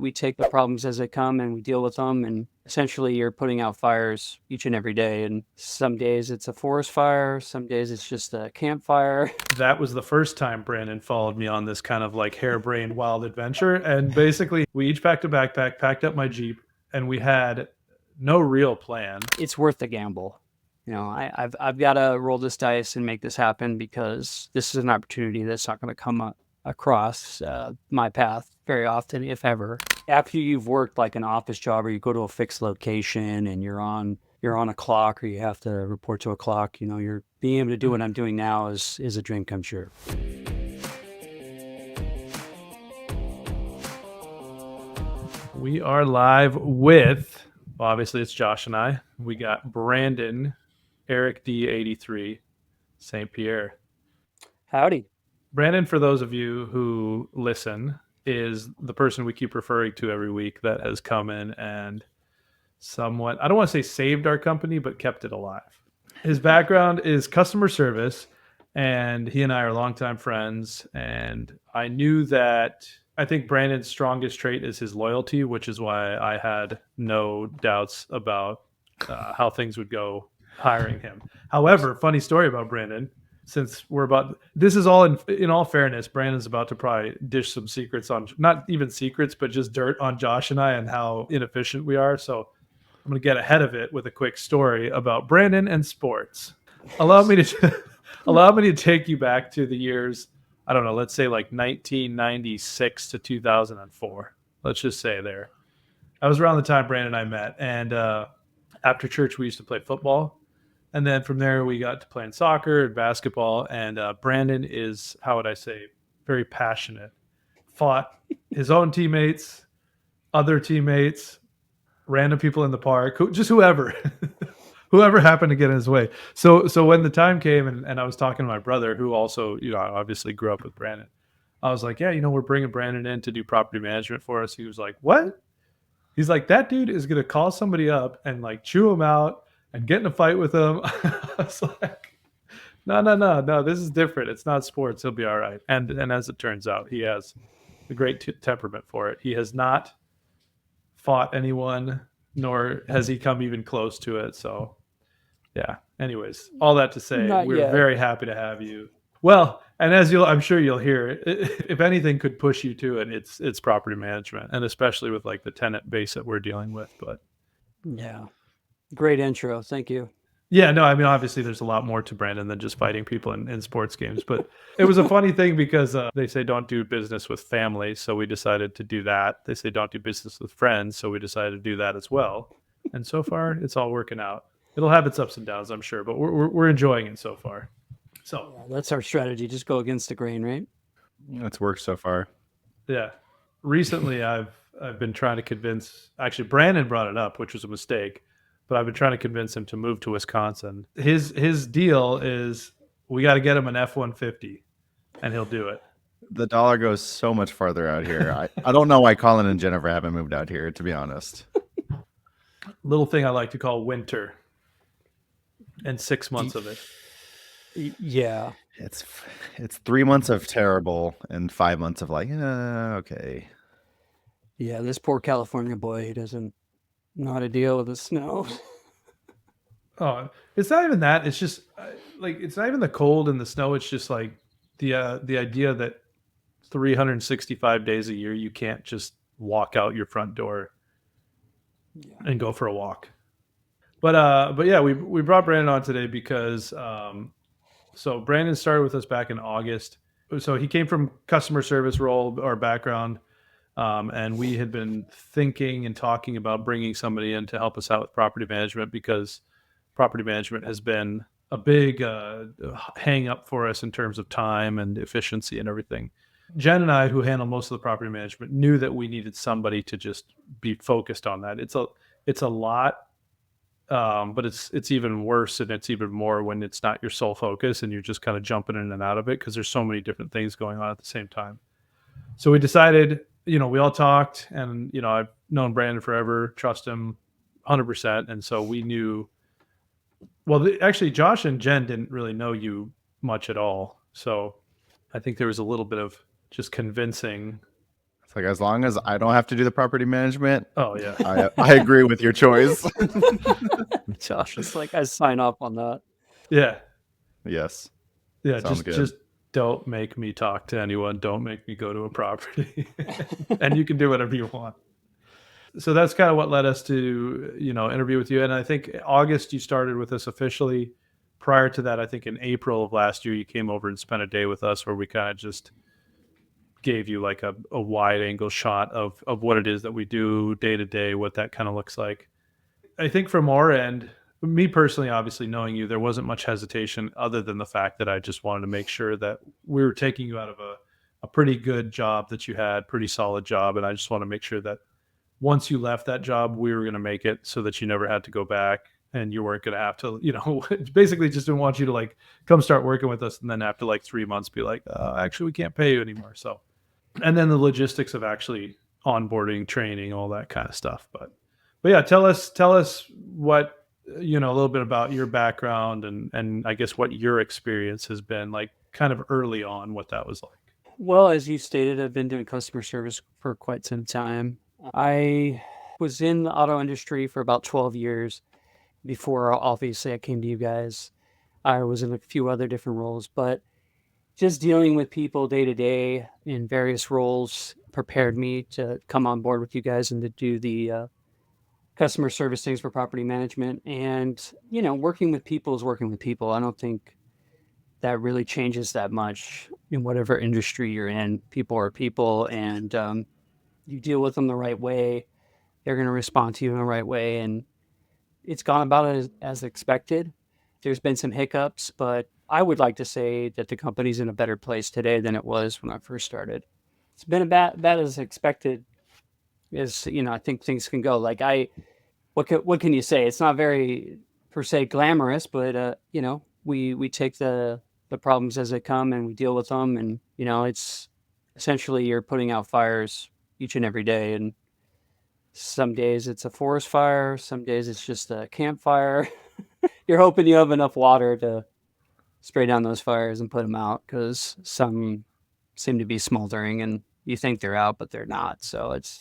We take the problems as they come and we deal with them. And essentially, you're putting out fires each and every day. And some days it's a forest fire, some days it's just a campfire. That was the first time Brandon followed me on this kind of like harebrained wild adventure. And basically, we each packed a backpack, packed up my Jeep, and we had no real plan. It's worth the gamble. I've got to roll this dice and make this happen because this is an opportunity that's not going to come across my path very often, if ever. After you've worked like an office job or you go to a fixed location and you're on a clock or you have to report to a clock, you're being able to do what I'm doing now is a dream come true. We are live with, well, obviously it's Josh and I. We got Brandon, Eric D83, St-Pierre. Howdy. Brandon, for those of you who listen, is the person we keep referring to every week that has come in and somewhat, I don't want to say saved our company, but kept it alive. His background is customer service, and he and I are longtime friends. And I knew that I think Brandon's strongest trait is his loyalty, which is why I had no doubts about how things would go hiring him. However, funny story about Brandon. Since we're about, this is all in all fairness, Brandon's about to probably dish some secrets on, not even secrets, but just dirt on Josh and I and how inefficient we are. So I'm going to get ahead of it with a quick story about Brandon and sports. Allow me to take you back to the years, I don't know, let's say like 1996 to 2004. Let's just say there. I was around the time Brandon and I met. And after church, we used to play football. And then from there, we got to playing soccer and basketball. And Brandon is, how would I say, very passionate. Fought his own teammates, other teammates, random people in the park, just whoever, whoever happened to get in his way. So when the time came and I was talking to my brother, who also, obviously grew up with Brandon, I was like, yeah, we're bringing Brandon in to do property management for us. He was like, what? He's like, that dude is going to call somebody up and like chew him out and get in a fight with him. I was like, no, this is different. It's not sports. He'll be all right. And as it turns out, he has a great temperament for it. He has not fought anyone, nor has he come even close to it. So, yeah. Anyways, all that to say, we're very happy to have you. Well, and as I'm sure you'll hear, if anything could push you to it, it's property management, and especially with like the tenant base that we're dealing with. But yeah. Great intro. Thank you. Yeah, no, I mean, obviously there's a lot more to Brandon than just fighting people in sports games. But it was a funny thing because they say don't do business with family. So we decided to do that. They say don't do business with friends. So we decided to do that as well. And so far, it's all working out. It'll have its ups and downs, I'm sure. But we're enjoying it so far. So yeah, that's our strategy. Just go against the grain, right? That's worked so far. Yeah. Recently, I've been trying to convince, actually, Brandon brought it up, which was a mistake. But I've been trying to convince him to move to Wisconsin. His deal is we got to get him an F-150, and he'll do it. The dollar goes so much farther out here. I don't know why Colin and Jennifer haven't moved out here, to be honest. Little thing I like to call winter, and 6 months of it. Yeah. It's 3 months of terrible and 5 months of like, okay. Yeah, this poor California boy, he doesn't know how to deal with the snow. Oh, it's not even that. It's just like it's not even the cold and the snow. It's just like the idea that 365 days a year you can't just walk out your front door and go for a walk. But yeah, we brought Brandon on today because so Brandon started with us back in August. So he came from customer service role or background. And we had been thinking and talking about bringing somebody in to help us out with property management because property management has been a big hang up for us in terms of time and efficiency and everything. Jen and I, who handle most of the property management, knew that we needed somebody to just be focused on that. It's a lot, but it's even worse and it's even more when it's not your sole focus and you're just kind of jumping in and out of it because there's so many different things going on at the same time. So we decided, we all talked and, I've known Brandon forever, trust him 100%. And so we knew, well, actually Josh and Jen didn't really know you much at all. So I think there was a little bit of just convincing It's like, as long as I don't have to do the property management, Oh yeah. I agree with your choice. Josh, it's like I sign off on that. Yeah. Yes. Yeah. Sounds good. Just don't make me talk to anyone. Don't make me go to a property. And you can do whatever you want. So that's kind of what led us to, interview with you. And I think August you started with us officially. Prior to that, I think in April of last year, you came over and spent a day with us where we kind of just gave you like a wide angle shot of what it is that we do day to day, what that kind of looks like. I think from our end, me personally, obviously knowing you, there wasn't much hesitation other than the fact that I just wanted to make sure that we were taking you out of a pretty good job that you had, pretty solid job. And I just want to make sure that once you left that job, we were going to make it so that you never had to go back and you weren't going to have to, basically just didn't want you to like come start working with us. And then after like 3 months, be like, actually, we can't pay you anymore. So, and then the logistics of actually onboarding, training, all that kind of stuff. But yeah, tell us what, a little bit about your background and I guess what your experience has been like kind of early on, what that was like. Well, as you stated, I've been doing customer service for quite some time. I was in the auto industry for about 12 years before, obviously, I came to you guys. I was in a few other different roles, but just dealing with people day to day in various roles prepared me to come on board with you guys and to do the customer service things for property management. And, working with people is working with people. I don't think that really changes that much in whatever industry you're in. People are people, and you deal with them the right way. They're going to respond to you in the right way. And it's gone about as expected. There's been some hiccups, but I would like to say that the company's in a better place today than it was when I first started. It's been about as expected as, I think things can go. Like what can you say? It's not very per se glamorous, but we take the problems as they come and we deal with them. And, it's essentially you're putting out fires each and every day. And some days it's a forest fire. Some days it's just a campfire. You're hoping you have enough water to spray down those fires and put them out, because some seem to be smoldering and you think they're out, but they're not. So it's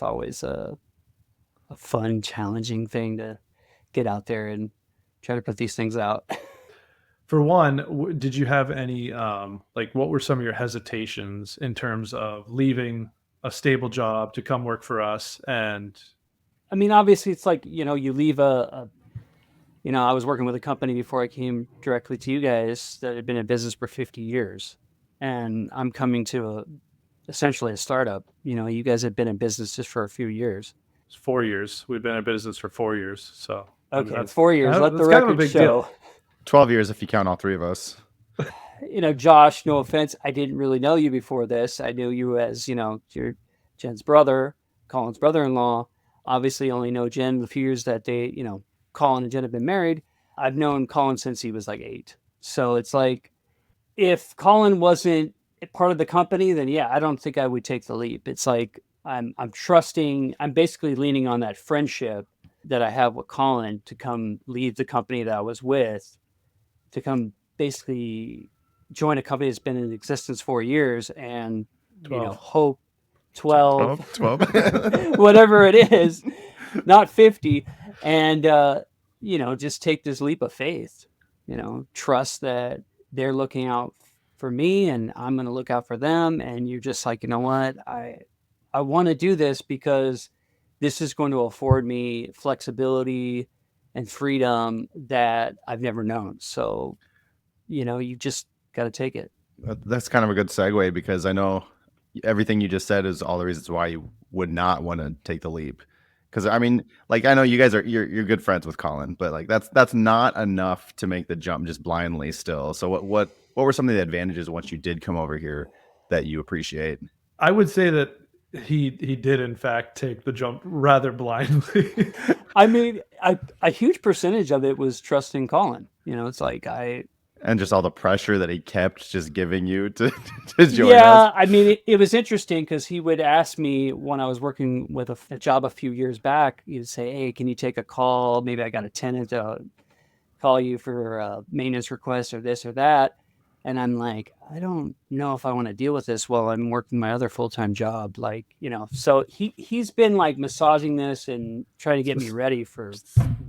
always a fun, challenging thing to get out there and try to put these things out. For one, did you have any, what were some of your hesitations in terms of leaving a stable job to come work for us? And I mean, obviously it's like, you leave I was working with a company before I came directly to you guys that had been in business for 50 years. And I'm coming to essentially a startup. You guys have been in business just for a few years. it's 4 years. We've been in business for 4 years. So Okay, it's 4 years. Let the that's kind of a record big show. deal. 12 years if you count all three of us. Josh, no offense, I didn't really know you before this. I knew you as, your Jen's brother, Colin's brother-in-law. Obviously, only know Jen the few years that they, Colin and Jen have been married. I've known Colin since he was like 8. So it's like, if Colin wasn't part of the company, then yeah, I don't think I would take the leap. It's like I'm trusting, I'm basically leaning on that friendship that I have with Colin to come leave the company that I was with, to come basically join a company that's been in existence 4 years and 12. hope 12, 12. whatever it is, not 50, and just take this leap of faith. Trust that they're looking out for me and I'm going to look out for them. And you're just like, you know what, I want to do this because this is going to afford me flexibility and freedom that I've never known. So, you just got to take it. That's kind of a good segue, because I know everything you just said is all the reasons why you would not want to take the leap. Because I mean, like, I know you guys you're good friends with Colin, but like that's not enough to make the jump just blindly still. So what were some of the advantages once you did come over here that you appreciate? I would say that he did in fact take the jump rather blindly. I mean, a huge percentage of it was trusting Colin. It's like And just all the pressure that he kept just giving you to join yeah, us. I mean, it was interesting because he would ask me when I was working with a job a few years back. He'd say, "Hey, can you take a call? Maybe I got a tenant to call you for a maintenance request or this or that." And I'm like, I don't know if I want to deal with this while I'm working my other full-time job. Like, so he's been like massaging this and trying to get me ready for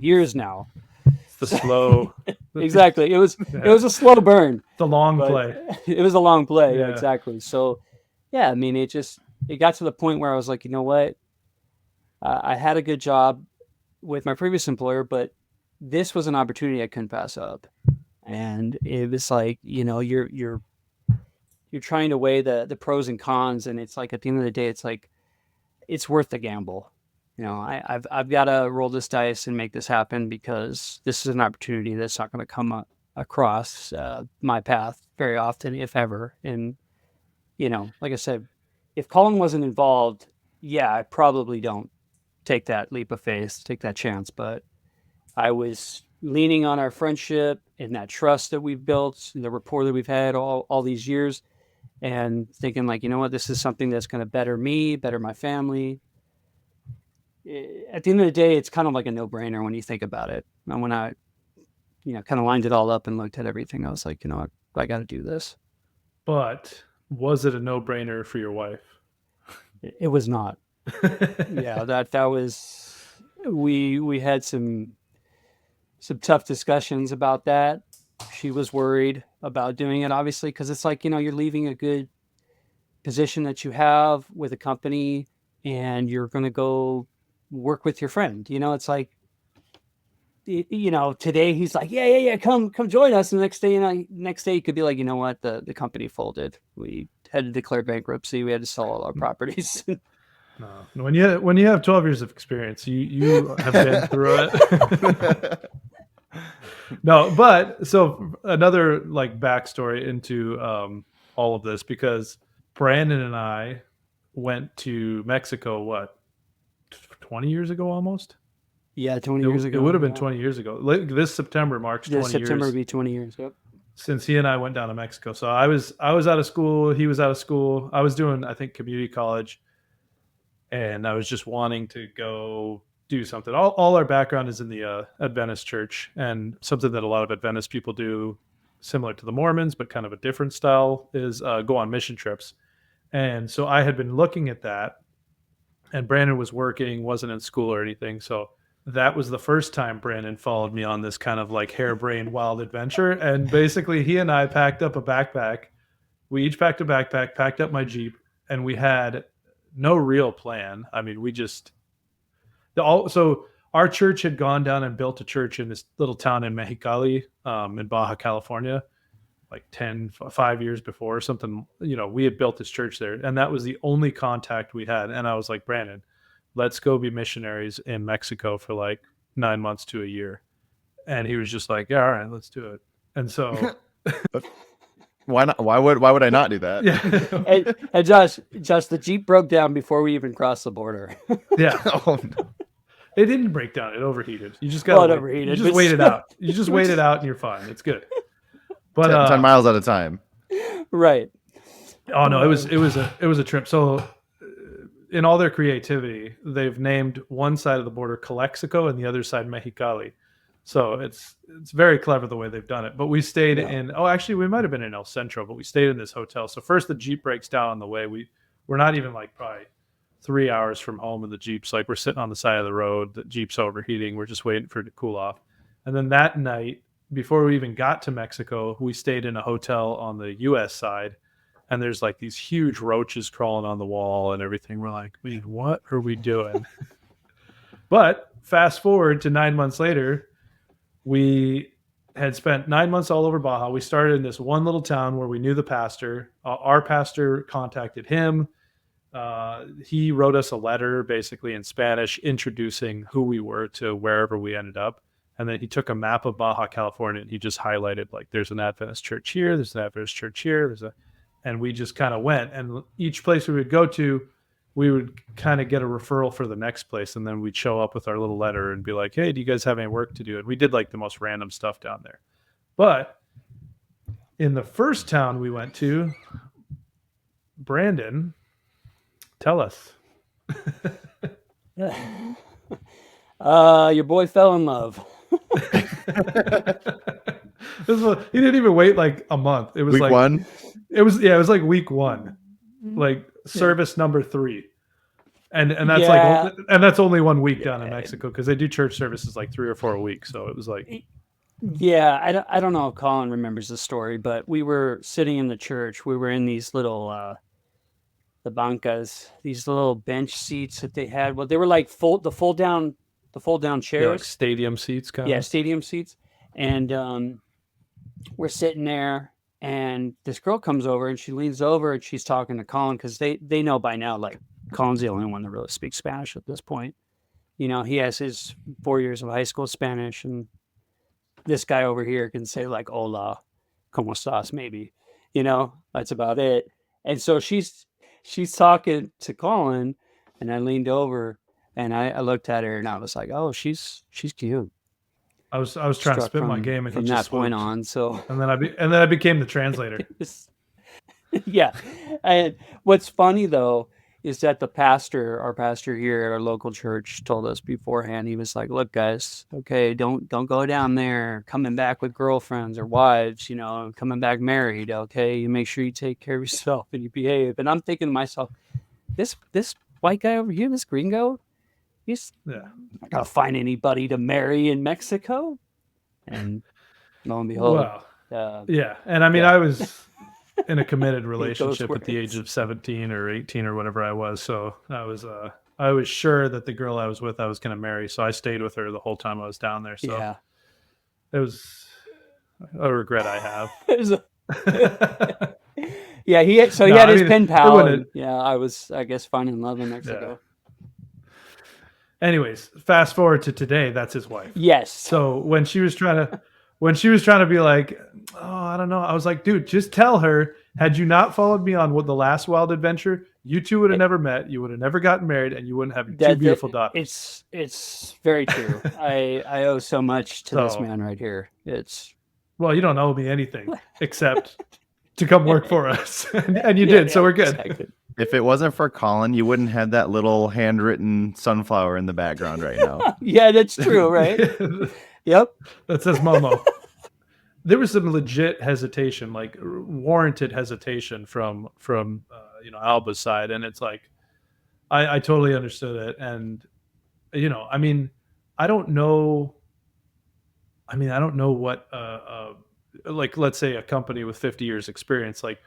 years now. It's the slow, Exactly. It was a slow burn, the long but play. it was a long play. Yeah, Yeah. exactly. So yeah, I mean, it got to the point where I was like, you know what? I had a good job with my previous employer, but this was an opportunity I couldn't pass up. And it was like, you're trying to weigh the pros and cons, and it's like at the end of the day, it's like it's worth the gamble. I've got to roll this dice and make this happen because this is an opportunity that's not going to come across my path very often, if ever. And like I said, if Colin wasn't involved, yeah, I probably don't take that leap of faith, take that chance. But I was leaning on our friendship and that trust that we've built, the rapport that we've had all these years, and thinking like, you know what, this is something that's going to better me, better my family. At the end of the day, it's kind of like a no-brainer when you think about it. And when I, kind of lined it all up and looked at everything, I was like, I got to do this. But was it a no-brainer for your wife? It was not. Yeah, that was we had some tough discussions about that. She was worried about doing it, obviously, because it's like, you're leaving a good position that you have with a company and you're going to go work with your friend. It's like, today he's like, yeah, come join us. And the next day he could be like, you know what, the company folded. We had to declare bankruptcy. We had to sell all our properties. No. When you have 12 years of experience, you have been through it. No, but so another like backstory into all of this, because Brandon and I went to Mexico, 20 years ago almost? Yeah, 20 years ago. It would have been 20 years ago. This September marks 20 This September years. would be 20 years. Yep. Since he and I went down to Mexico. So I was out of school. He was out of school. I was doing, I think, community college. And I was just wanting to go do something. All our background is in the Adventist church, and something that a lot of Adventist people do, similar to the Mormons, but kind of a different style, is go on mission trips. And so I had been looking at that, and Brandon was working, wasn't in school or anything. So that was the first time Brandon followed me on this kind of like harebrained wild adventure. And basically he and I packed up a backpack. We each packed a backpack, packed up my Jeep, and we had no real plan. I mean, so our church had gone down and built a church in this little town in Mexicali, in Baja California, like 5 years before or something. We had built this church there, and that was the only contact we had. And I was like, Brandon, let's go be missionaries in Mexico for like 9 months to a year. And he was just like, yeah, all right, let's do it. And so why not? Why would I not do that? Yeah. and Josh, the Jeep broke down before we even crossed the border. Yeah. Oh, no. It didn't break down. It overheated. You just got overheated. You just wait it out. You just wait it out, and you're fine. It's good. But 10 miles at a time. Right. Oh no, it was a trip. So in all their creativity, they've named one side of the border Calexico and the other side Mexicali. So it's very clever the way they've done it. But we stayed in. Oh, actually, we might have been in El Centro, but we stayed in this hotel. So first, the Jeep breaks down on the way. We're not even like probably 3 hours from home, and the Jeep's like, we're sitting on the side of the road. The Jeep's overheating. We're just waiting for it to cool off. And then that night, before we even got to Mexico, we stayed in a hotel on the U.S. side, and there's like these huge roaches crawling on the wall and everything. We're like, what are we doing? But fast forward to 9 months later, we had spent 9 months all over Baja. We started in this one little town where we knew the pastor. Our pastor contacted him. He wrote us a letter basically in Spanish introducing who we were to wherever we ended up. And then he took a map of Baja California and he just highlighted like, there's an Adventist church here. There's an Adventist church here. And we just kind of went, and each place we would go to, we would kind of get a referral for the next place. And then we'd show up with our little letter and be like, hey, do you guys have any work to do? And we did like the most random stuff down there. But in the first town we went to, Brandon, tell us. Your boy fell in love. He didn't even wait like a month. It was Week like one. it was like week 1, like service number 3. And that's Yeah. and that's only 1 week down in Mexico because they do church services like 3 or 4 a week. So it was like, Yeah, I don't know if Colin remembers the story, but we were sitting in the church. We were in these little the bancas, these little bench seats that they had. Well, they were like the fold down yeah, chairs. like stadium seats kind Yeah, of. stadium seats. And we're sitting there, and this girl comes over, and she leans over, and she's talking to Colin because they know by now, like, Colin's the only one that really speaks Spanish at this point. You know, he has his 4 years of high school Spanish, and this guy over here can say like "Hola, cómo estás?" maybe. You know, that's about it. And so she's talking to Colin, and I leaned over, and I looked at her, and I was like, "Oh, she's cute." I was trying to Struck spit my game, and he from just that point swooped. on. So And then I became the translator. yeah. And what's funny though is that our pastor here at our local church told us beforehand. He was like, "Look, guys, okay, don't go down there coming back with girlfriends or wives, you know, coming back married. Okay, you make sure you take care of yourself and you behave." And I'm thinking to myself, this white guy over here, this gringo, he's Yeah. not gonna find anybody to marry in Mexico. And lo and behold, Well, yeah. And I mean, yeah. I was in a committed those relationship at the age words. of 17 or 18 or whatever I was. So I was sure that the girl I was with, I was going to marry. So I stayed with her the whole time I was down there. So Yeah. it was a regret I have. It was yeah, he had No, I his mean, pen pal. wouldn't- And, yeah, I guess, finding love in Mexico. Anyways, fast forward to today. That's his wife. Yes. So when she was trying to be like, oh, I don't know, I was like, dude, just tell her, had you not followed me on the last wild adventure, you two would have never met, you would have never gotten married, and you wouldn't have two beautiful daughters. It's very true. I owe so much to this man right here. Well, you don't owe me anything except to come work for us, and you did, so we're good. Exactly. If it wasn't for Colin, you wouldn't have that little handwritten sunflower in the background right now. Yeah, that's true, right? Yep. That says Momo. There was some legit hesitation, like warranted hesitation from Alba's side, and it's like I totally understood it, and I mean, I don't know what like, let's say a company with 50 years experience, like,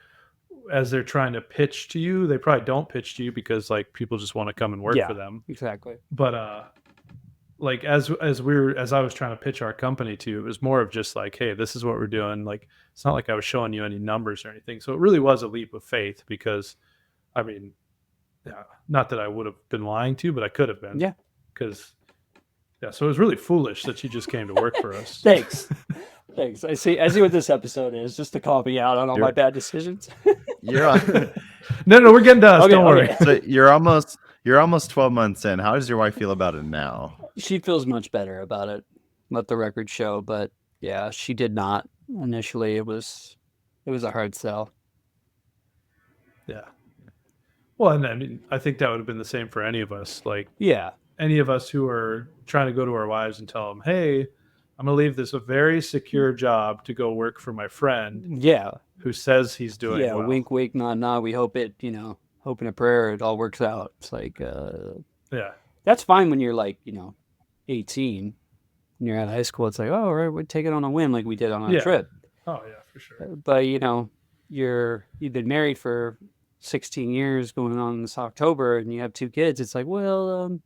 as they're trying to pitch to you, they probably don't pitch to you because like people just want to come and work for them. Exactly. But like as I was trying to pitch our company to you, it was more of just like, hey, this is what we're doing. Like, it's not like I was showing you any numbers or anything. So it really was a leap of faith because, I mean, yeah, not that I would have been lying to you, but I could have been. Yeah. Because, yeah, so it was really foolish that you just came to work for us. Thanks. Thanks. I see what this episode is, just to call me out on all my bad decisions. You're on. No, we're getting to us. Okay, don't worry. okay. So you're almost 12 months in. How does your wife feel about it now? She feels much better about it. Let the record show, but yeah, she did not initially. It was a hard sell. Yeah. Well, and I mean, I think that would have been the same for any of us. Like, Yeah. any of us who are trying to go to our wives and tell them, hey, I'm going to leave this a very secure job to go work for my friend. Yeah. Who says he's doing well. Wink, wink, nod, nod. We hope it, hope in a prayer it all works out. It's like, yeah, that's fine when you're like, 18 and you're at high school. It's like, oh, all right, we'd take it on a whim like we did on a trip. Oh yeah, for sure. But you've been married for 16 years going on this October and you have 2 kids. It's like, well,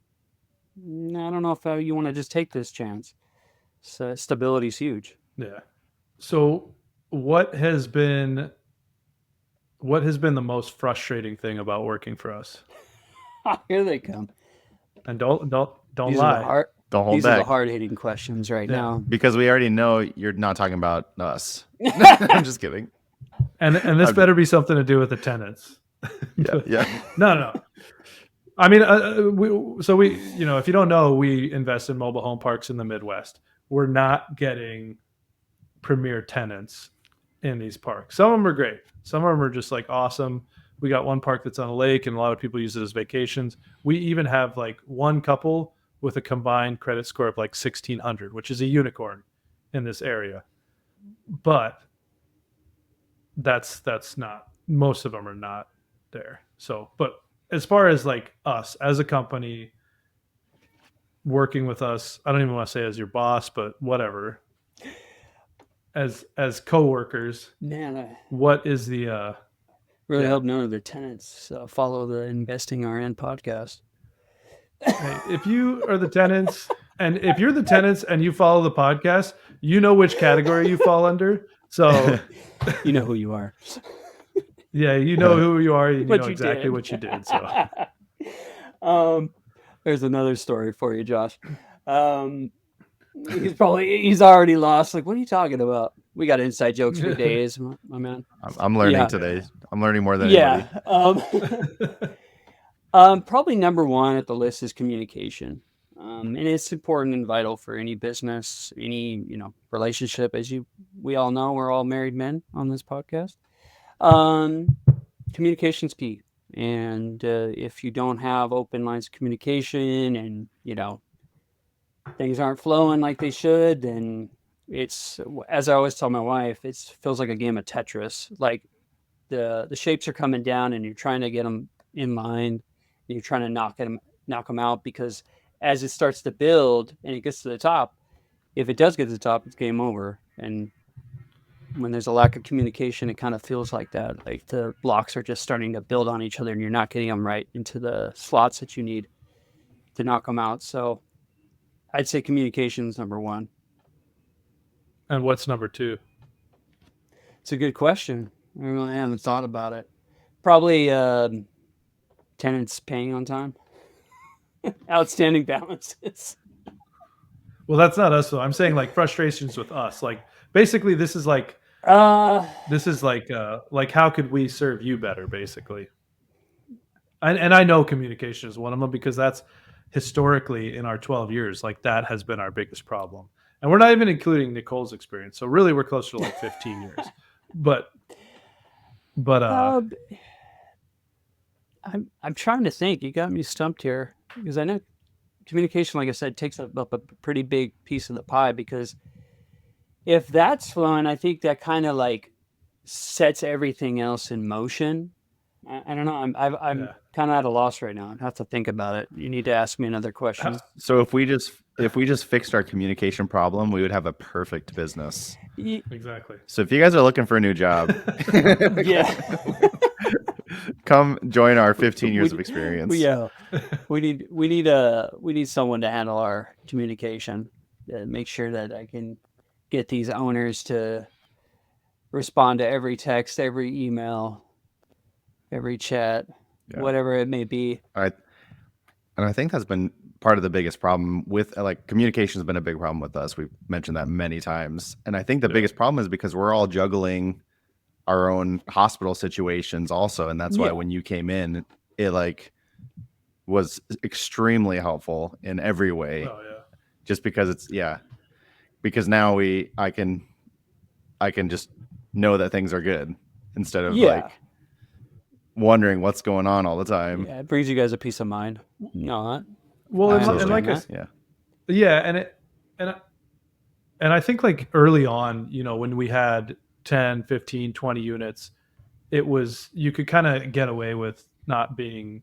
I don't know if you want to just take this chance. So stability's huge. Yeah. So what has been the most frustrating thing about working for us? Here they come. And don't These lie. Don't hold These back. are the hard-hitting questions right now. Because we already know you're not talking about us. I'm just kidding. And this better be something to do with attendance. Yeah. No. I mean, if you don't know, we invest in mobile home parks in the Midwest. We're not getting premier tenants in these parks. Some of them are great. Some of them are just like awesome. We got one park that's on a lake and a lot of people use it as vacations. We even have like one couple with a combined credit score of like 1,600, which is a unicorn in this area. but that's not, most of them are not there. So, but as far as like us as a company working with us, I don't even want to say as your boss, but whatever, as coworkers, Man, I what is the really Yeah. hope none of their tenants follow the Investing RN podcast. hey, if you are the tenants, and if you're the tenants and you follow the podcast, you know which category you fall under. So You know who you are. yeah, you know who you are, and you What know you exactly did. what you did. So There's another story for you, Josh. He's already lost. Like, what are you talking about? We got inside jokes for days, my man. I'm learning Yeah. today. I'm learning more than anybody. Probably number one at the list is communication. And it's important and vital for any business, any relationship. As we all know, we're all married men on this podcast. Communication's key, and if you don't have open lines of communication, and things aren't flowing like they should, then it's, as I always tell my wife, it feels like a game of Tetris. Like the shapes are coming down, and you're trying to get them in line, and you're trying to knock them out, because as it starts to build and it gets to the top, if it does get to the top, it's game over. And when there's a lack of communication, it kind of feels like that. Like the blocks are just starting to build on each other, and you're not getting them right into the slots that you need to knock them out. So I'd say communication is number one. and what's number two? It's a good question. I really haven't thought about it. Probably tenants paying on time. Outstanding balances. Well, that's not us though. I'm saying like frustrations with us. Like basically, this is like Uh, how could we serve you better, basically. And I know communication is one of them, because that's historically in our 12 years, like that has been our biggest problem. And we're not even including Nicole's experience. So really we're closer to like 15 years. But I'm trying to think. You got me stumped here, because I know communication, like I said, takes up a pretty big piece of the pie, because if that's flowing, I think that kind of like sets everything else in motion. I don't know. I'm Yeah. kind of at a loss right now. I have to think about it. You need to ask me another question. So if we just fixed our communication problem, we would have a perfect business. Exactly. So if you guys are looking for a new job, Yeah. come join our 15 years of experience. Yeah. We need someone to handle our communication, make sure that I can get these owners to respond to every text, every email, every chat, whatever it may be. And I think that's been part of the biggest problem with like communication has been a big problem with us. We've mentioned that many times. And I think the biggest problem is because we're all juggling our own hospital situations also. And that's why when you came in, it like was extremely helpful in every way. Oh yeah. Just because because now I can just know that things are good instead of like wondering what's going on all the time. Yeah, it brings you guys a peace of mind. No, well, and like and I think like early on, when we had 10, 15, 20 units, it was, you could kind of get away with not being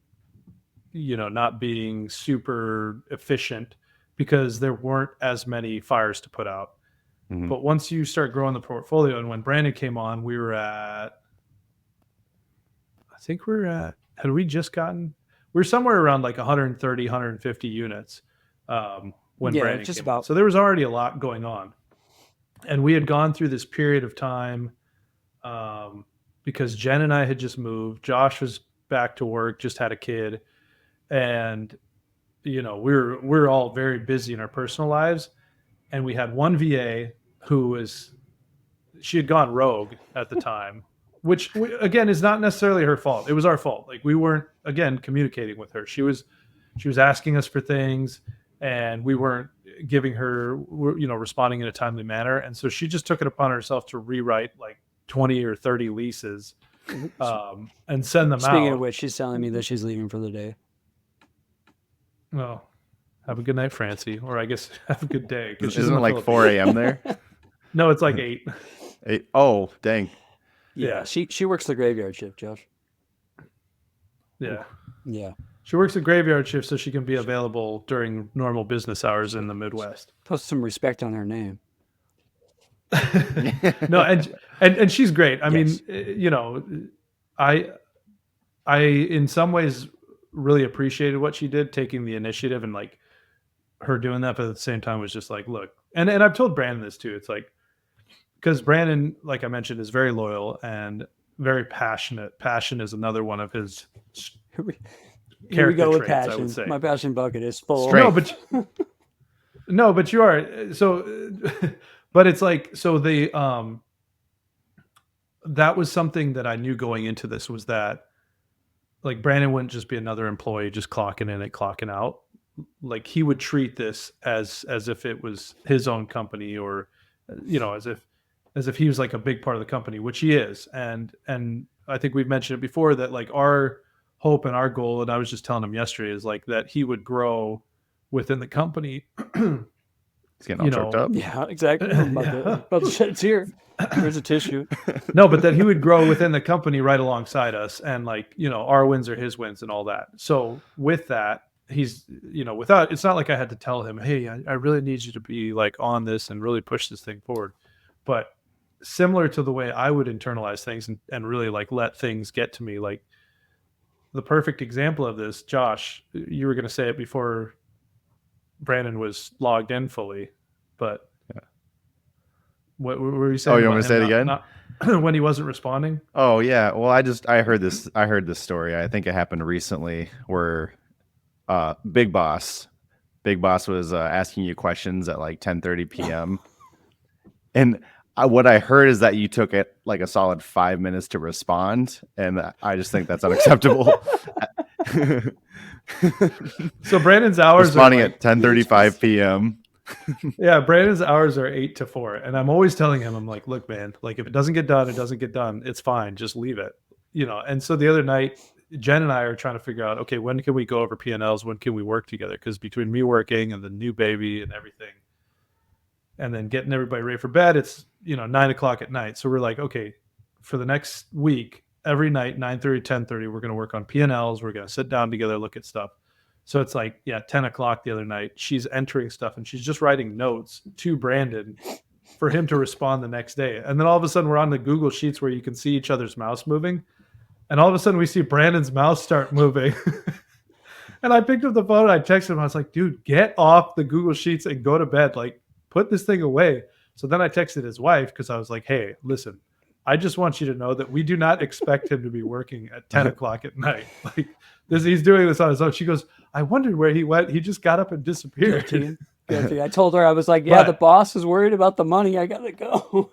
super efficient, because there weren't as many fires to put out. Mm-hmm. But once you start growing the portfolio, and when Brandon came on, we were somewhere around like 130, 150 units when Brandon came on. So there was already a lot going on. And we had gone through this period of time because Jen and I had just moved. Josh was back to work, just had a kid. And, we're all very busy in our personal lives. And we had one VA she had gone rogue at the time, which again is not necessarily her fault. It was our fault. Like we weren't, again, communicating with her. She was asking us for things, and we weren't giving her, responding in a timely manner. And so she just took it upon herself to rewrite like 20 or 30 leases and send them out. Speaking of which, she's telling me that she's leaving for the day. Well, have a good night, Francie. Or I guess have a good day. Isn't it like 4 a.m. there? No, it's like 8. Oh, dang. Yeah, Yeah. she works the graveyard shift, Josh. Yeah. Yeah. She works a graveyard shift so she can be available during normal business hours in the Midwest. Put some respect on her name. No, and she's great. I Yes. mean, I in some ways really appreciated what she did, taking the initiative and like her doing that, but at the same time was just like, look, and I've told Brandon this too. It's like because Brandon, like I mentioned, is very loyal and very passionate. Passion is another one of his Here we character go with traits, I would passion. say. My passion bucket is full. Strength. No, but you are so. But it's like so the that was something that I knew going into this was that like Brandon wouldn't just be another employee just clocking in and clocking out. Like he would treat this as if it was his own company or as if he was like a big part of the company, which he is. And I think we've mentioned it before that like our hope and our goal, and I was just telling him yesterday, is like that he would grow within the company. He's getting all choked up. Yeah, exactly. I'm about to shed a tear. There's a tissue. No, but that he would grow within the company right alongside us, and like our wins are his wins and all that. So with that, he's without, it's not like I had to tell him, hey, I really need you to be like on this and really push this thing forward. But similar to the way I would internalize things and really like let things get to me, like the perfect example of this, Josh, you were going to say it before Brandon was logged in fully, but what were you saying? Oh, you want me to say it again? Not, when he wasn't responding? Oh yeah. Well, I heard this story. I think it happened recently where Big Boss was asking you questions at like 10:30 p.m. and what I heard is that you took it like a solid 5 minutes to respond, and I just think that's unacceptable. So Brandon's hours responding are like, at 10:35 p.m. Yeah, Brandon's hours are 8 to 4, and I'm always telling him, I'm like, look, man, like if it doesn't get done, it doesn't get done. It's fine, just leave it, And so the other night, Jen and I are trying to figure out, okay, when can we go over P&Ls? When can we work together? Because between me working and the new baby and everything, and then getting everybody ready for bed, it's 9:00 at night. So we're like, okay, for the next week, every night 9:30, 10:30, we're going to work on P&Ls. We're going to sit down together, look at stuff. So it's like, 10 o'clock the other night, she's entering stuff and she's just writing notes to Brandon for him to respond the next day. And then all of a sudden we're on the Google Sheets where you can see each other's mouse moving. And all of a sudden we see Brandon's mouse start moving. And I picked up the phone and I texted him. I was like, dude, get off the Google Sheets and go to bed. Like, put this thing away. So then I texted his wife because I was like, hey, listen, I just want you to know that we do not expect him to be working at 10 o'clock at night. Like he's doing this on his own. She goes, I wondered where he went. He just got up and disappeared. Guilty. I told her, I was like, yeah, the boss is worried about the money. I got to go.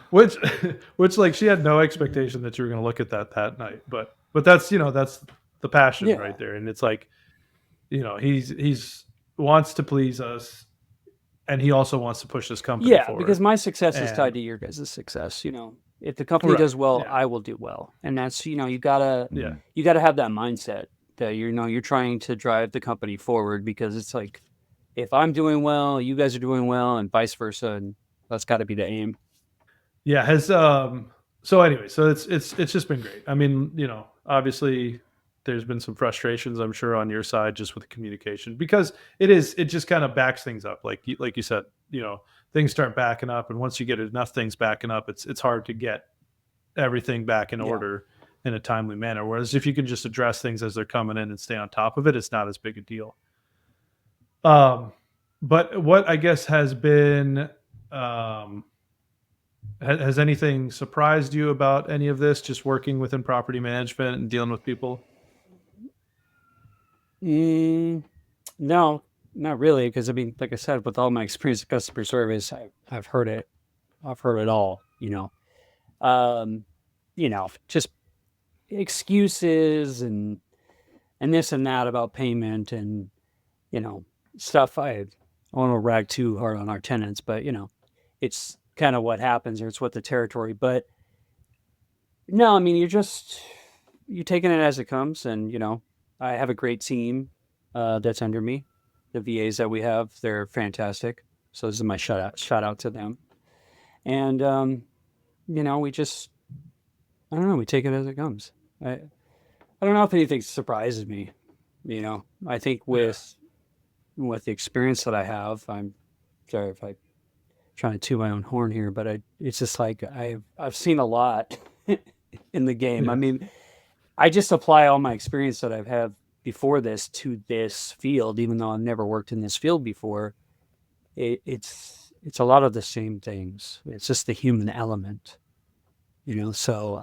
which like she had no expectation that you were going to look at that night. But that's, that's the passion right there. And it's like, he's wants to please us. And he also wants to push this company forward. Because my success is tied to your guys' success. If the company does well, I will do well. And that's, you gotta have that mindset that you're trying to drive the company forward, because it's like, if I'm doing well, you guys are doing well, and vice versa. And that's got to be the aim. Yeah. So anyway, so it's just been great. I mean, obviously there's been some frustrations, I'm sure, on your side just with the communication, because it just kind of backs things up. Like you said, things start backing up, and once you get enough things backing up, it's hard to get everything back in order in a timely manner. Whereas if you can just address things as they're coming in and stay on top of it, it's not as big a deal. But what I guess has been, has anything surprised you about any of this, just working within property management and dealing with people? No, not really. Because I mean, like I said, with all my experience in customer service, I've heard it. I've heard it all. Just excuses and this and that about payment and stuff. I don't want to rag too hard on our tenants, but it's kind of what happens, or it's what the territory. But no, I mean, you're taking it as it comes, and I have a great team that's under me. The VAs that we have, they're fantastic. So this is my shout out to them. And you know, we just, I don't know, we take it as it comes. I don't know if anything surprises me. You know, I think with the experience that I have, I'm sorry if I trying to toot my own horn here, but it's just like I've seen a lot in the game. Yeah. I mean, I just apply all my experience that I've had before this to this field, even though I've never worked in this field before. It's a lot of the same things. It's just the human element, you know. So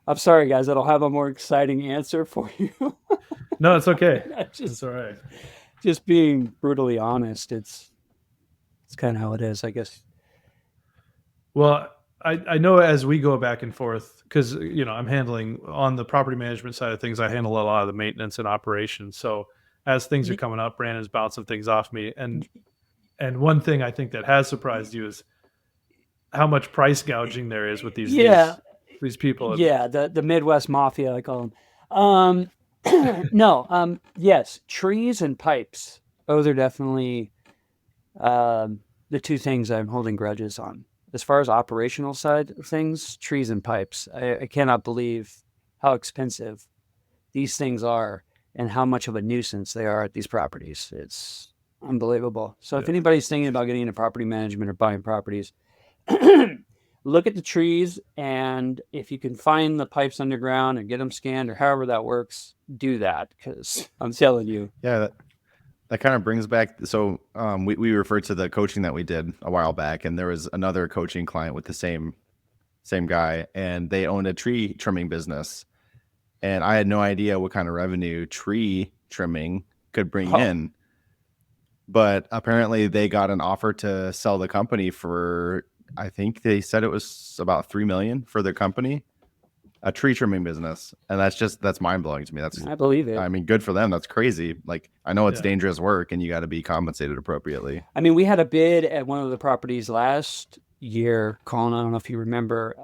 I'm sorry, guys. I don't have a more exciting answer for you. No, it's okay. Just, It's all right. just being brutally honest. It's kind of how it is, I guess. Well, I know as we go back and forth, because you know I'm handling on the property management side of things, I handle a lot of the maintenance and operations. So as things are coming up, Brandon's bouncing things off me, and one thing I think that has surprised you is how much price gouging there is with these people. Yeah, the Midwest Mafia, I call them. No, yes, trees and pipes. Those are definitely the two things I'm holding grudges on. As far as operational side of things, trees and pipes. I cannot believe how expensive these things are and how much of a nuisance they are at these properties. It's unbelievable. So if anybody's thinking about getting into property management or buying properties, look at the trees, and if you can find the pipes underground and get them scanned or however that works, do that, because I'm telling you. Yeah, that kind of brings back. So we referred to the coaching that we did a while back, and there was another coaching client with the same guy, and they owned a tree trimming business, and I had no idea what kind of revenue tree trimming could bring in. But apparently they got an offer to sell the company for, I think they said it was about $3 million for their company, a tree trimming business. And that's mind blowing to me. I believe it. I mean, good for them. That's crazy. Like, I know it's dangerous work and you got to be compensated appropriately. I mean, we had a bid at one of the properties last year, Colin, I don't know if you remember,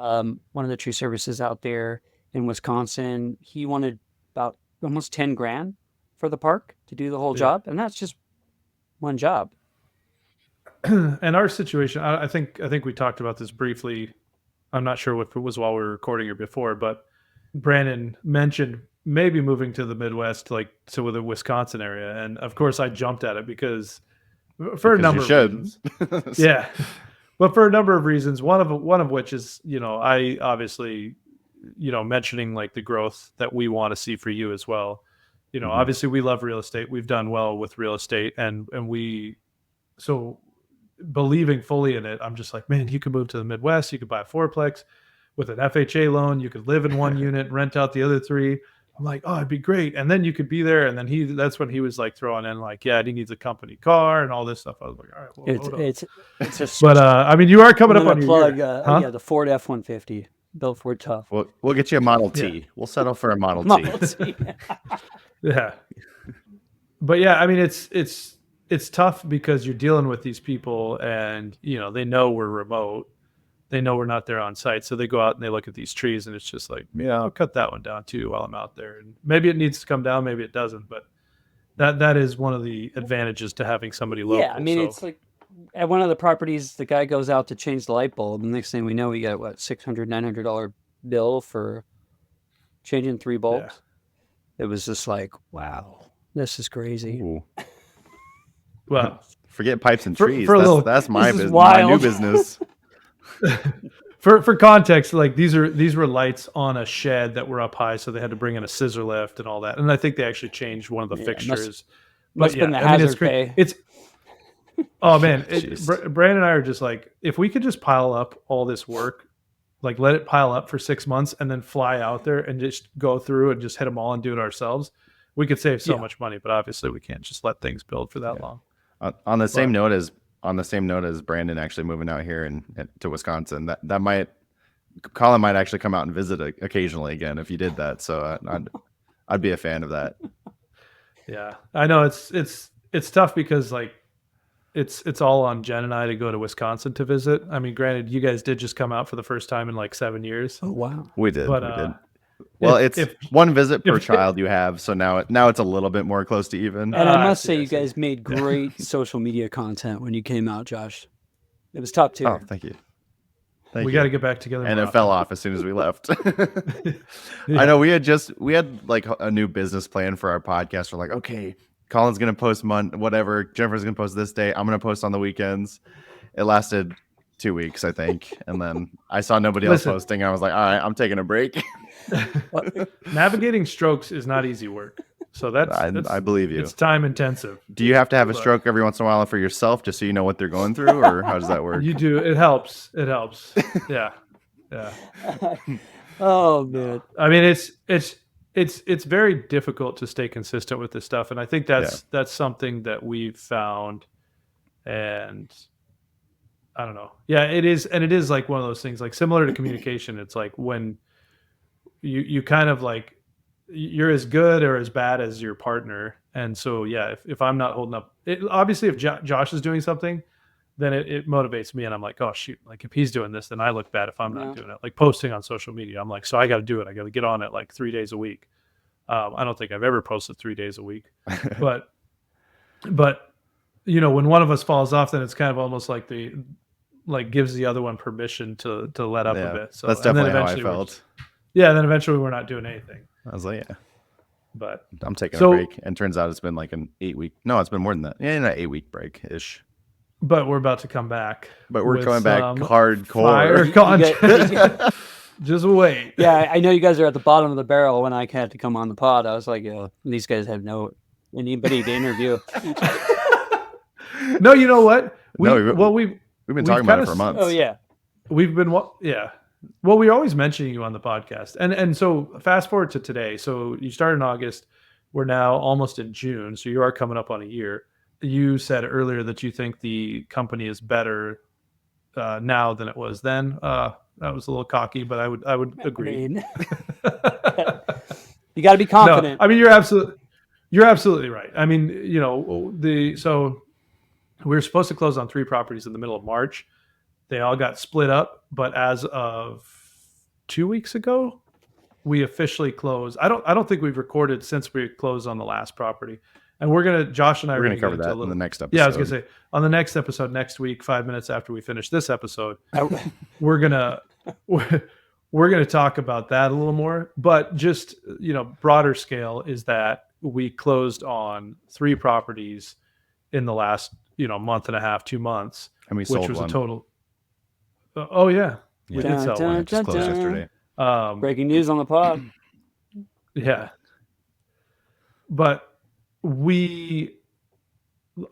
one of the tree services out there in Wisconsin, he wanted about almost 10 grand for the park to do the whole job. And that's just one job. And our situation, I think we talked about this briefly. I'm not sure if it was while we were recording or before, but Brandon mentioned maybe moving to the Midwest, like to the Wisconsin area. And of course I jumped at it because a number of reasons. Yeah. But for a number of reasons, one of which is, you know, I obviously, you know, mentioning like the growth that we want to see for you as well. You know, obviously we love real estate. We've done well with real estate, and so believing fully in it, I'm just like, man, you could move to the Midwest. You could buy a fourplex with an FHA loan. You could live in one unit, rent out the other three. I'm like, oh, it'd be great. And then you could be there. And then that's when he was like throwing in like, yeah, he needs a company car and all this stuff. I was like, all right, well, it's a but I mean, you are coming up on your plug. year. Huh? Yeah, the Ford F-150 built Ford Tough. We'll get you a Model T. Yeah. We'll settle for a Model T. Yeah. But yeah, I mean, it's tough because you're dealing with these people, and you know they know we're remote, they know we're not there on site, so they go out and they look at these trees, and it's just like, yeah, I'll cut that one down too while I'm out there, and maybe it needs to come down, maybe it doesn't, but that is one of the advantages to having somebody local. Yeah, I mean, it's like at one of the properties, the guy goes out to change the light bulb, and the next thing we know, we got what, $600-900 bill for changing 3 bulbs. Yeah. It was just like, wow, this is crazy. Ooh. Well, forget pipes and trees. That's my business, my new business. For context, like these were lights on a shed that were up high, so they had to bring in a scissor lift and all that. And I think they actually changed one of the fixtures. Must have been the hazard pay. Oh man, Brandon and I are just like, if we could just pile up all this work, like let it pile up for 6 months and then fly out there and just go through and just hit them all and do it ourselves, we could save so much money. But obviously, we can't just let things build for that long. On the same note as Brandon actually moving out here to Wisconsin, that might, Colin might actually come out and visit occasionally again if you did that. So I'd be a fan of that. Yeah, I know it's tough because like it's all on Jen and I to go to Wisconsin to visit. I mean, granted, you guys did just come out for the first time in like 7 years. Oh wow, we did. Well, if- it's if- one visit per if- child you have, so now it's a little bit more close to even. And I I must see, say, I you see. guys made great social media content when you came out, Josh. It was top tier. Oh, thank you. Thank we you. got to get back together. And more it fell often. off as soon as we left. Yeah. I know we had like a new business plan for our podcast. We're like, okay, Colin's gonna post whatever. Jennifer's gonna post this day. I'm gonna post on the weekends. It lasted 2 weeks, I think, and then I saw nobody else Listen. posting. And I was like, all right, I'm taking a break. Navigating strokes is not easy work. So I believe you. It's time intensive. Do you have to have a But- stroke every once in a while for yourself, just so you know what they're going through, or how does that work? You do. It helps. It helps. Yeah. Yeah. Oh man. I mean, it's very difficult to stay consistent with this stuff, and I think that's something that we've found. And I don't know. Yeah, it is, and it is like one of those things, like similar to communication. It's like when you kind of like you're as good or as bad as your partner, and so yeah, if I'm not holding up, obviously if Josh is doing something, then it motivates me, and I'm like, oh shoot, like if he's doing this, then I look bad if I'm not doing it. Like posting on social media, I'm like, so I got to do it. I got to get on it like 3 days a week. I don't think I've ever posted 3 days a week, but you know, when one of us falls off, then it's kind of almost like gives the other one permission to let up a bit. So that's and then definitely how I eventually felt. yeah, then eventually we're not doing anything. I was like, yeah, But I'm taking So- a break, and turns out it's been like an 8 week. No, it's been more than that. Yeah, an 8 week break ish. we're about to come back. But we're with coming back some hardcore. fire You content. Just wait. Yeah, I know you guys are at the bottom of the barrel. When I had to come on the pod, I was like, these guys have no anybody to interview. No, you know what? We've been we've talking about it kinda for months. Oh yeah. We've been yeah. Well, we're always mentioning you on the podcast, and so fast forward to today. So you started in August. We're now almost in June, so you are coming up on a year. You said earlier that you think the company is better now than it was then. That was a little cocky, but I would agree. I mean, you got to be confident. No, I mean you're absolutely right. I mean, you know, so we were supposed to close on 3 properties in the middle of March. They all got split up, but as of 2 weeks ago, we officially closed. I don't think we've recorded since we closed on the last property. And Josh and I We're are going to cover that in the next episode. Yeah, I was going to say on the next episode next week, 5 minutes after we finish this episode, we're going to talk about that a little more. But just, you know, broader scale is that we closed on 3 properties in the last, you know, month and a half, 2 months, and we which sold was one. a total. Oh yeah, we Yeah. did sell one. It just closed yesterday. Breaking news on the pod. Yeah, but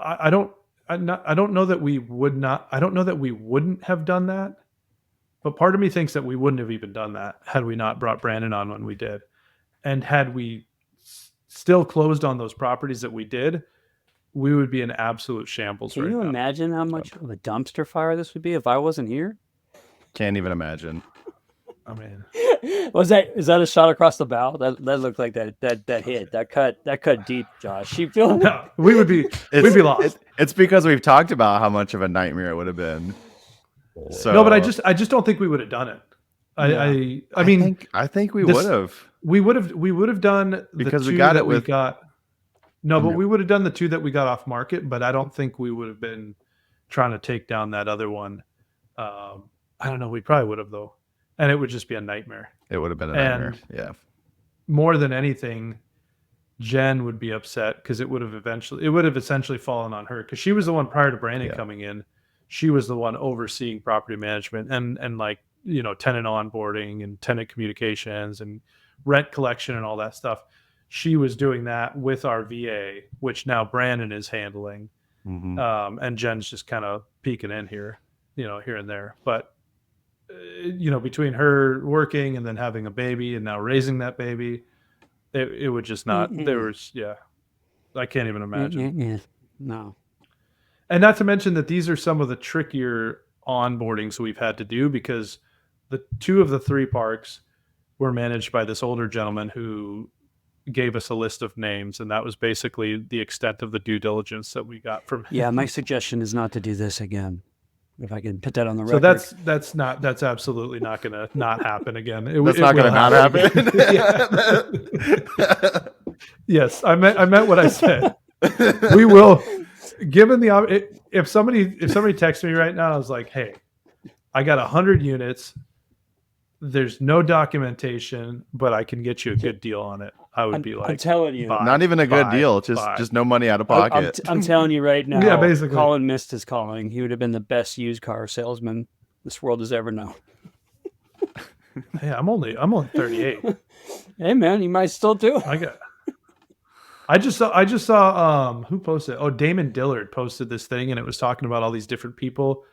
I don't know that we would not. I don't know that we wouldn't have done that. But part of me thinks that we wouldn't have even done that had we not brought Brandon on when we did, and had we still closed on those properties that we did, we would be in absolute shambles. Can right you now. imagine how much of a dumpster fire this would be if I wasn't here? Can't even imagine. I mean, Is that a shot across the bow? That looked like that hit. That cut deep, Josh. You feel no, we'd be lost. It's because we've talked about how much of a nightmare it would have been. So No, but I just don't think we would have done it. I mean, I think we this- would have. we would have done Because the we 2 got that it with- we got. No, but Okay. we would have done the 2 that we got off market. But I don't think we would have been trying to take down that other one. I don't know. We probably would have though, and it would just be a nightmare. It would have been a nightmare. And- Yeah. More than anything, Jen would be upset because it would have essentially fallen on her because she was the one prior to Brandon Yeah. coming in. She was the one overseeing property management and like, you know, tenant onboarding and tenant communications and rent collection and all that stuff. She was doing that with our VA, which now Brandon is handling. Mhm. And Jen's just kind of peeking in here, you know, here and there. But, you know, between her working and then having a baby and now raising that baby, it would just not, there was, yeah, I can't even imagine. No. And not to mention that these are some of the trickier onboardings we've had to do because the 2 of the 3 parks were managed by this older gentleman who gave us a list of names. And that was basically the extent of the due diligence that we got from him. Yeah, my suggestion is not to do this again. If I can put that on the So record. that's absolutely not going to not happen again. That's not going to not happen. Yes, I meant what I said. We will, given the if somebody texts me right now, I was like, hey, I got 100 units. There's no documentation, but I can get you a good deal on it. I would be like, I'm telling you, not even a good deal. Just no money out of pocket. I'm telling you right now. Yeah, basically. Colin missed his calling. He would have been the best used car salesman this world has ever known. Hey, I'm only 38. Hey man, you might still do it. I just saw who posted it? Oh, Damon Dillard posted this thing, and it was talking about all these different people.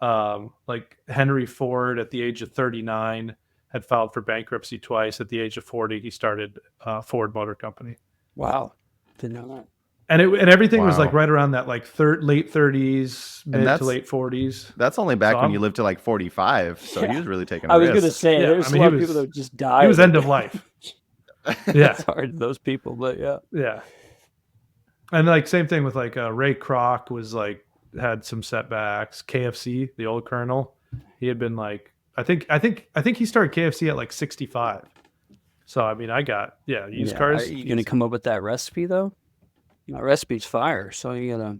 Like Henry Ford at the age of 39 had filed for bankruptcy twice. At the age of 40, he started Ford Motor Company. Wow, didn't know that. And everything was like right around that like late 30s, mid to late 40s. That's only back when you lived to like 45. So he was really taking a risk. I was risk. going to say, there's a lot of people that just died. He was end of life. Yeah. It's hard to those people, but yeah. Yeah. And like same thing with like Ray Kroc was like had some setbacks. KFC, the old Colonel, he had been like I think he started KFC at like 65. So I mean, I got used cars. Are you going to come up with that recipe though? My recipe's fire, so you gotta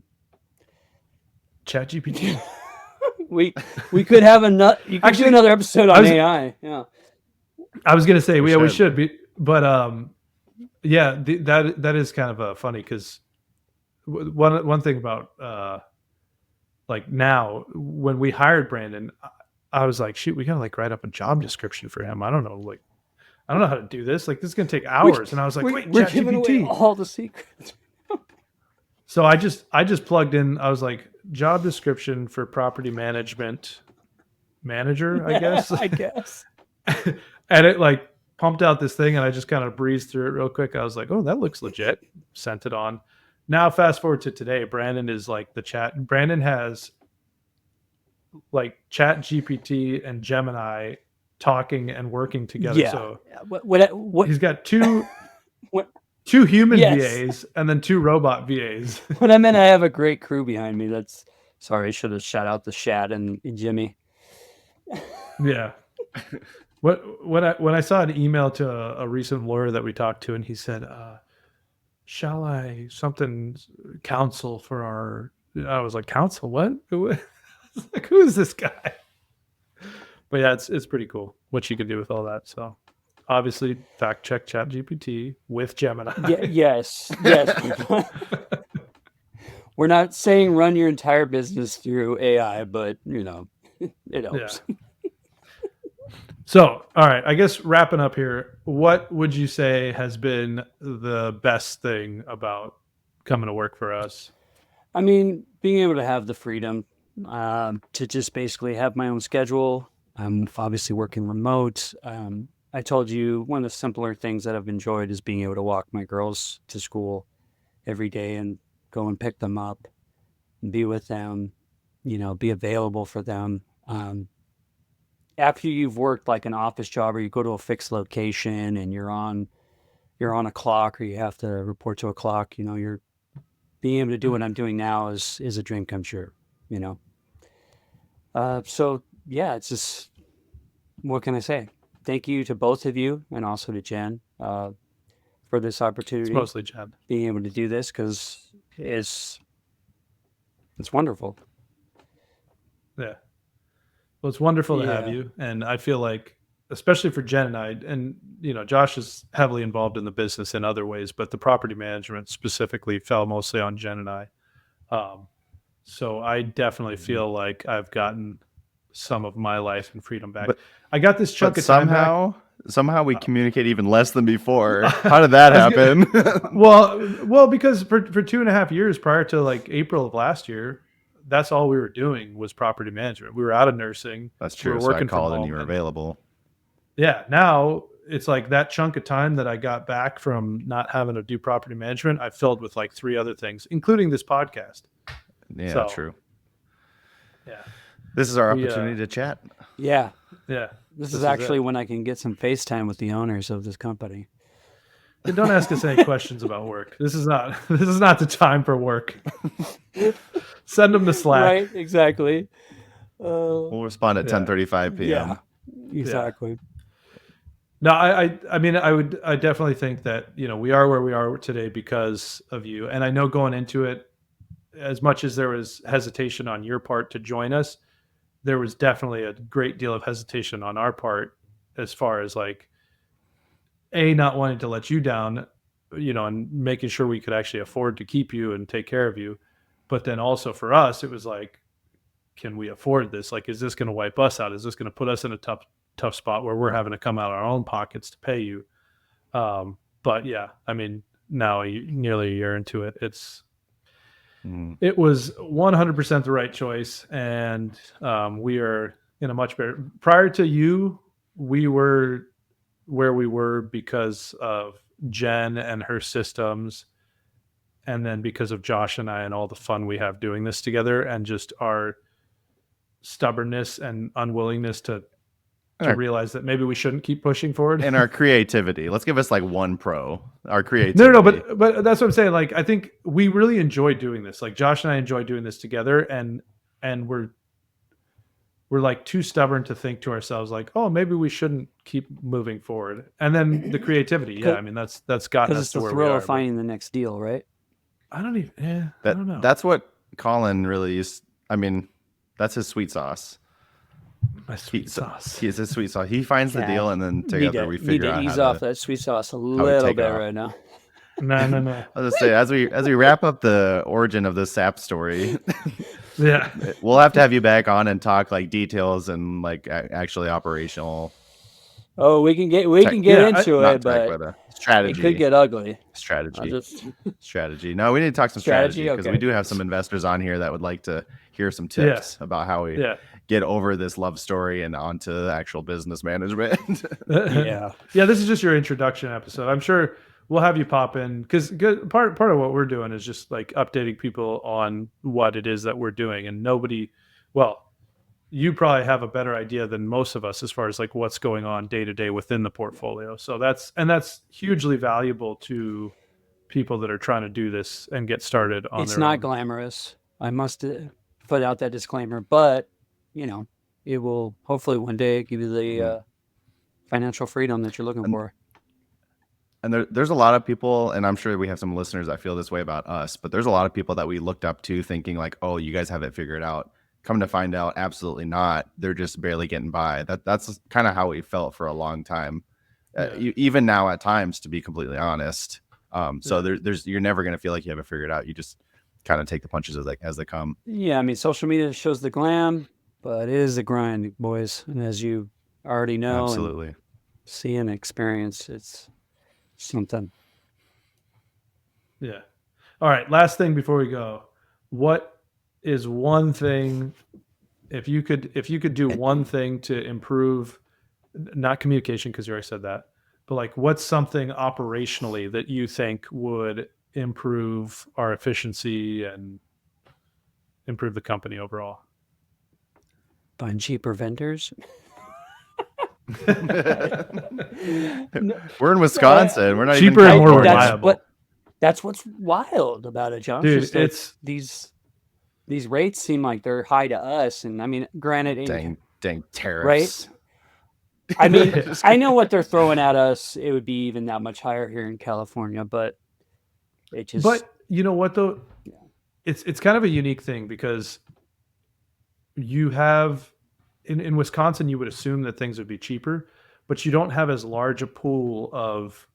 ChatGPT. we could have another. You could do another episode on AI. Yeah, I was gonna say we should be, but that is kind of funny because one thing about like now when we hired Brandon, I was like, shoot, we gotta like write up a job description for him. I don't know how to do this. Like this is gonna take hours, and I was like, wait, we're giving away all the secrets. So I just plugged in. I was like, job description for property management manager, I guess. I guess. And it like pumped out this thing, and I just kind of breezed through it real quick. I was like, oh, that looks legit. Sent it on. Now fast forward to today. Brandon is like the chat. Brandon has like Chat GPT and Gemini talking and working together. Yeah. So what he's got two. Two human VAs and then two robot VAs. When I meant I have a great crew behind me. Sorry, I should have shout out the Sha and Jimmy. Yeah. When I saw an email to a recent lawyer that we talked to, and he said, "Shall I something counsel for our?" I was like, "Counsel what?" Like, who is this guy? But yeah, it's pretty cool what you can do with all that. So. Obviously, fact check ChatGPT with Gemini. Yes. We're not saying run your entire business through AI, but it helps. Yeah. So, all right, I guess wrapping up here, what would you say has been the best thing about coming to work for us? I mean, being able to have the freedom to just basically have my own schedule. I'm obviously working remote. I told you one of the simpler things that I've enjoyed is being able to walk my girls to school every day and go and pick them up and be with them, be available for them. After you've worked like an office job or you go to a fixed location and you're on a clock or you have to report to a clock, you're being able to do what I'm doing now is a dream come true, So yeah, it's just, what can I say? Thank you to both of you and also to Jen for this opportunity. It's mostly Jen. Being able to do this because it's wonderful. Yeah. Well, it's wonderful to have you. And I feel like, especially for Jen and I, and, Josh is heavily involved in the business in other ways, but the property management specifically fell mostly on Jen and I. So I definitely feel like I've gotten some of my life and freedom back. But I got this chunk of time back. Somehow we communicate even less than before. How did that happen? Well, because for 2.5 years prior to like April of last year, that's all we were doing was property management. We were out of nursing. That's true. We were so working I called from and home. you were available. Yeah. Now it's like that chunk of time that I got back from not having to do property management, I filled with like 3 other things, including this podcast. Yeah, true. Yeah. This is our opportunity to chat. Yeah. Yeah. This is actually when I can get some FaceTime with the owners of this company. Don't ask us any questions about work. This is not the time for work. Send them to Slack. Right, exactly. We'll respond at 10:35 p.m. Yeah, exactly. No, I mean, I definitely think that, you know, we are where we are today because of you. And I know going into it, as much as there was hesitation on your part to join us, there was definitely a great deal of hesitation on our part as far as like, not wanting to let you down, you know, and making sure we could actually afford to keep you and take care of you. But then also for us, it was like, can we afford this? Like, is this going to wipe us out? Is this going to put us in a tough spot where we're having to come out of our own pockets to pay you? But yeah, I mean, now nearly a year into it, it was 100% the right choice. And we are in a much better, prior to you, we were where we were because of Jen and her systems. And then because of Josh and I and all the fun we have doing this together and just our stubbornness and unwillingness to realize that maybe we shouldn't keep pushing forward. And our creativity. Let's give us like one pro. Our creativity. No, but that's what I'm saying. Like, I think we really enjoy doing this. Like, Josh and I enjoy doing this together, and we're like too stubborn to think to ourselves like, oh, maybe we shouldn't keep moving forward. And then the creativity, yeah, I mean, that's gotten us to where we are. Because it's the thrill of finding the next deal, right? I don't know. That's what Colin really is. I mean, that's his sweet sauce. My sweet sauce. He's his sweet sauce. He finds the deal, and then together we figure out how to ease off that sweet sauce a little bit right now. No. I was gonna say, as we wrap up the origin of this SAP story, yeah, we'll have to have you back on and talk like details and like actually operational. Oh, we can get into it, but strategy. It could get ugly. Strategy. No, we need to talk some strategy because we do have some investors on here that would like to hear some tips about how we get over this love story and onto the actual business management. Yeah. This is just your introduction episode. I'm sure we'll have you pop in because part of what we're doing is just like updating people on what it is that we're doing, and you probably have a better idea than most of us as far as like what's going on day to day within the portfolio. So that's hugely valuable to people that are trying to do this and get started on It's not glamorous. I must put out that disclaimer, but you know, it will hopefully one day give you the financial freedom that you're looking for. And there's a lot of people, and I'm sure we have some listeners that feel this way about us, but there's a lot of people that we looked up to thinking like, oh, you guys have it figured out. Come to find out, absolutely not. They're just barely getting by. That's kind of how we felt for a long time. Even now at times, to be completely honest. So you're never going to feel like you have it figured out. You just kind of take the punches as they come. Yeah, I mean, social media shows the glam, but it is a grind, boys. And as you already know, absolutely, and see and experience, it's something. Yeah. All right. Last thing before we go, what is one thing, if you could do one thing to improve, not communication, because you already said that, but like what's something operationally that you think would improve our efficiency and improve the company overall? Find cheaper vendors. We're in Wisconsin. We're not cheaper even and more reliable. That's what's wild about it, John. Dude, just it's these rates seem like they're high to us, and I mean, granted, dang tariffs, right? I mean, I know what they're throwing at us. It would be even that much higher here in California, but it just. But you know what though, it's kind of a unique thing because you have in Wisconsin, you would assume that things would be cheaper, but you don't have as large a pool of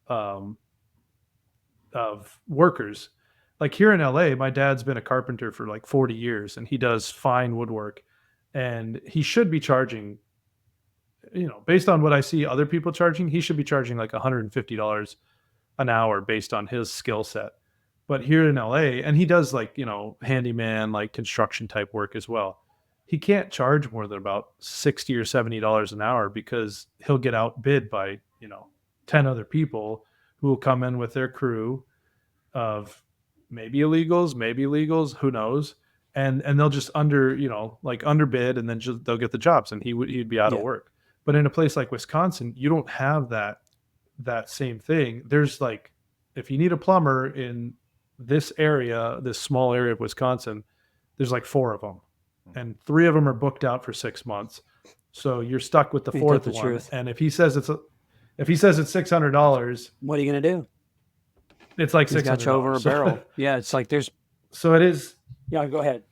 workers. Like here in LA, my dad's been a carpenter for like 40 years and he does fine woodwork, and he should be charging, you know, based on what I see other people charging, he should be charging like $150 an hour based on his skill set. But here in LA, and he does like, you know, handyman, like construction type work as well. He can't charge more than about $60 or $70 an hour because he'll get outbid by, you know, 10 other people who will come in with their crew of maybe illegals, who knows? And they'll just underbid, and then they'll get the jobs, and he'd be out of work. But in a place like Wisconsin, you don't have that same thing. There's like, if you need a plumber in this area, this small area of Wisconsin, there's like 4 of them. and 3 of them are booked out for 6 months. So you're stuck with the Ain't that fourth the one. truth? And if he says it's $600, What are you gonna do? it's like He's got $600 you over a barrel. Yeah, it's like there's. So it is. Yeah, go ahead.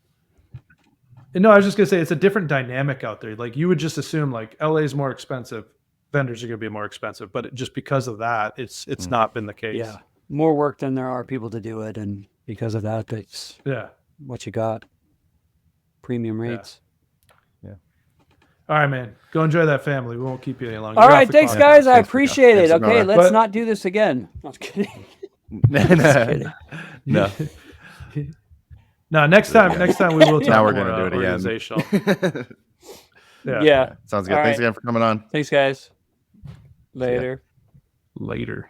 No, I was just gonna say it's a different dynamic out there. Like you would just assume like LA is more expensive, vendors are gonna be more expensive, but just because of that, it's not been the case. Yeah, more work than there are people to do it, and because of that, that's what you got. Premium rates. All right, man. Go enjoy that family. We won't keep you any longer. All You're off right, the thanks, clock. guys. I Thanks for appreciate it. coming. Okay, But- let's not do this again. I was kidding. No. No, next time we will talk Now we're more, gonna do it again. organizational. Yeah. Sounds good. All Thanks right. again for coming on. Thanks, guys. Later. Later.